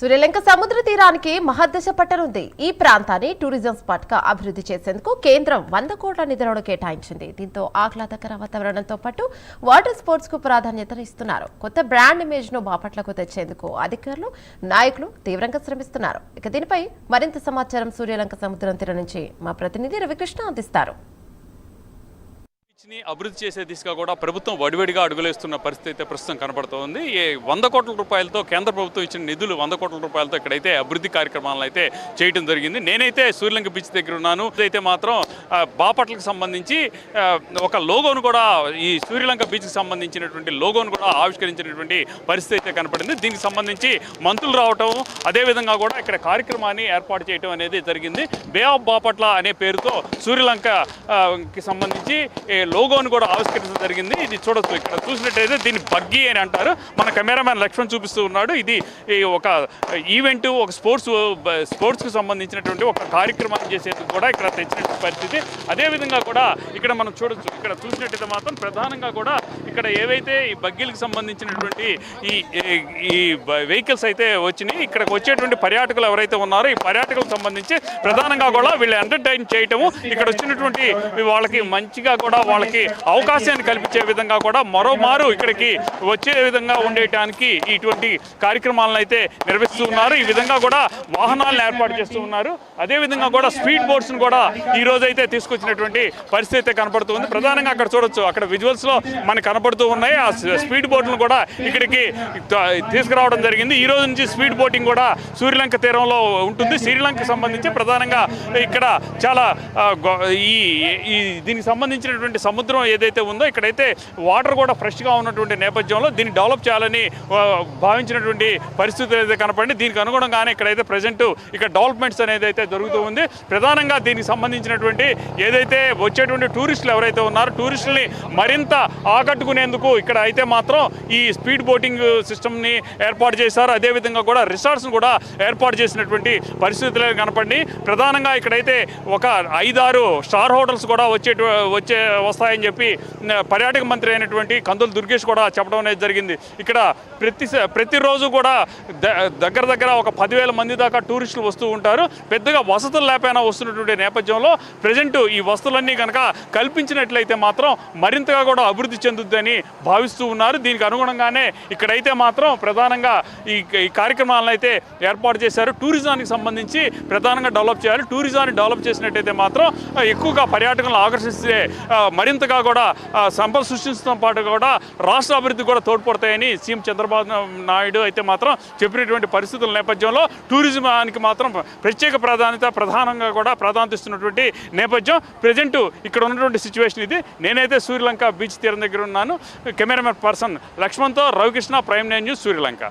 శ్రీలంక సముద్ర తీరానికి మహద్దశ పట్టనుంది. ఈ ప్రాంతాన్ని టూరిజం స్పాట్ గా అభివృద్ధి చేసేందుకు కేంద్రం 100 కోట్ల నిధులను కేటాయించింది. దీంతో ఆహ్లాదకర వాతావరణంతో పాటు వాటర్ స్పోర్ట్స్ కు ప్రాధాన్యత ఇస్తున్నారు. కొత్త బ్రాండ్ ఇమేజ్ ను బాపట్లకు తెచ్చేందుకు అధికారులు, నాయకులు తీవ్రంగా శ్రమిస్తున్నారు. ఇక దీనిపై మరింత సమాచారం శ్రీలంక సముద్రం తీరం నుంచి మా ప్రతినిధి రవికృష్ణ అందిస్తారు. అభివృద్ధి చేసే దిశగా కూడా ప్రభుత్వం వడివడిగా అడుగులేస్తున్న పరిస్థితి అయితే ప్రస్తుతం కనబడుతోంది. 100 కోట్ల రూపాయలతో కేంద్ర ప్రభుత్వం ఇచ్చిన నిధులు 100 కోట్ల రూపాయలతో ఇక్కడైతే అభివృద్ధి కార్యక్రమాలను అయితే చేయడం జరిగింది. నేనైతే శ్రీలంక బీచ్ దగ్గర ఉన్నాను. అయితే మాత్రం బాపట్లకు సంబంధించి ఒక లోగోను కూడా ఈ శ్రీలంక బీచ్కి సంబంధించినటువంటి లోగోను కూడా ఆవిష్కరించినటువంటి పరిస్థితి అయితే కనపడింది. దీనికి సంబంధించి మంత్రులు రావటం, అదేవిధంగా కూడా ఇక్కడ కార్యక్రమాన్ని ఏర్పాటు చేయడం అనేది జరిగింది. బే ఆఫ్ బాపట్ల అనే పేరుతో శ్రీలంకకి సంబంధించి లోగోను కూడా ఆవిష్కరించడం జరిగింది. ఇది చూడొచ్చు, ఇక్కడ చూసినట్టయితే దీన్ని బగ్గీ అని అంటారు. మన కెమెరామ్యాన్ లక్ష్మణ్ చూపిస్తూ ఉన్నాడు. ఇది ఒక ఈవెంట్, ఒక స్పోర్ట్స్కి సంబంధించినటువంటి ఒక కార్యక్రమాన్ని చేసేందుకు కూడా ఇక్కడ తెచ్చినటువంటి పరిస్థితి. అదేవిధంగా కూడా ఇక్కడ మనం చూడొచ్చు, ఇక్కడ చూసినట్టయితే మాత్రం ప్రధానంగా కూడా ఇక్కడ ఏవైతే ఈ బగ్గీలకు సంబంధించినటువంటి ఈ వెహికల్స్ అయితే వచ్చినాయి, ఇక్కడికి వచ్చేటువంటి పర్యాటకులు ఎవరైతే ఉన్నారో ఈ పర్యాటకులకు సంబంధించి ప్రధానంగా కూడా వీళ్ళు ఎంటర్టైన్ చేయటము, ఇక్కడ వచ్చినటువంటి వాళ్ళకి మంచిగా కూడా వాళ్ళకి అవకాశాన్ని కల్పించే విధంగా కూడా మరోమారు ఇక్కడికి వచ్చే విధంగా ఉండేటానికి ఇటువంటి కార్యక్రమాలను అయితే నిర్వహిస్తూ ఉన్నారు. ఈ విధంగా కూడా వాహనాలను ఏర్పాటు చేస్తూ ఉన్నారు. అదేవిధంగా కూడా స్పీడ్ బోట్స్ను కూడా ఈ రోజు అయితే తీసుకొచ్చినటువంటి పరిస్థితి అయితే కనపడుతుంది. ప్రధానంగా అక్కడ చూడొచ్చు, అక్కడ విజువల్స్లో మనకు కనపడుతూ ఉన్నాయి. ఆ స్పీడ్ బోట్లను కూడా ఇక్కడికి తీసుకురావడం జరిగింది. ఈ రోజు నుంచి స్పీడ్ బోటింగ్ కూడా శ్రీలంక తీరంలో ఉంటుంది. శ్రీలంకకు సంబంధించి ప్రధానంగా ఇక్కడ చాలా దీనికి సంబంధించినటువంటి సముద్రం ఏదైతే ఉందో ఇక్కడైతే వాటర్ కూడా ఫ్రెష్గా ఉన్నటువంటి నేపథ్యంలో దీన్ని డెవలప్ చేయాలని భావించినటువంటి పరిస్థితులు అయితే కనపడి దీనికి అనుగుణంగానే ఇక్కడైతే ప్రజెంట్ ఇక్కడ డెవలప్మెంట్స్ అనేది అయితే జరుగుతూ ఉంది. ప్రధానంగా దీనికి సంబంధించినటువంటి ఏదైతే వచ్చేటువంటి టూరిస్టులు ఎవరైతే ఉన్నారో టూరిస్టులని మరింత ఆకట్టుకునేందుకు ఇక్కడ అయితే మాత్రం ఈ స్పీడ్ బోటింగ్ సిస్టమ్ని ఏర్పాటు చేశారు. అదేవిధంగా కూడా రిసార్ట్స్ను కూడా ఏర్పాటు చేసినటువంటి పరిస్థితులు కనపడి ప్రధానంగా ఇక్కడైతే ఒక 5-6 స్టార్ హోటల్స్ కూడా వస్తాయని చెప్పి పర్యాటక మంత్రి అయినటువంటి కందుల దుర్గేష్ కూడా చెప్పడం అనేది జరిగింది. ఇక్కడ ప్రతిరోజు కూడా దగ్గర ఒక 10,000 మంది దాకా టూరిస్టులు వస్తూ ఉంటారు. పెద్దగా వసతులు లేకపోయినా వస్తున్నటువంటి నేపథ్యంలో ప్రజెంట్ ఈ వసతులన్నీ కనుక కల్పించినట్లయితే మాత్రం మరింతగా కూడా అభివృద్ధి చెందుద్దని భావిస్తూ ఉన్నారు. దీనికి అనుగుణంగానే ఇక్కడైతే మాత్రం ప్రధానంగా ఈ కార్యక్రమాలను అయితే ఏర్పాటు చేశారు. టూరిజానికి సంబంధించి ప్రధానంగా డెవలప్ చేయాలి. టూరిజాన్ని డెవలప్ చేసినట్టయితే మాత్రం ఎక్కువగా పర్యాటకులను ఆకర్షిస్తే మరింతగా కూడా సంపద సృష్టించడంతో పాటు కూడా రాష్ట్ర అభివృద్ధి కూడా తోడ్పడతాయని సీఎం చంద్రబాబు నాయుడు అయితే మాత్రం చెప్పినటువంటి పరిస్థితుల నేపథ్యంలో టూరిజానికి మాత్రం ప్రత్యేక ప్రధానంగా కూడా ప్రాధాన్యత ఇస్తున్నటువంటి నేపథ్యం ప్రజెంట్ ఇక్కడ ఉన్నటువంటి సిచ్యువేషన్ ఇది. నేనైతే శ్రీలంక బీచ్ తీరం దగ్గర ఉన్నాను. కెమెరామెన్ పర్సన్ లక్ష్మణ్తో రవికృష్ణ, ప్రైమ్ 9 న్యూస్, శ్రీలంక.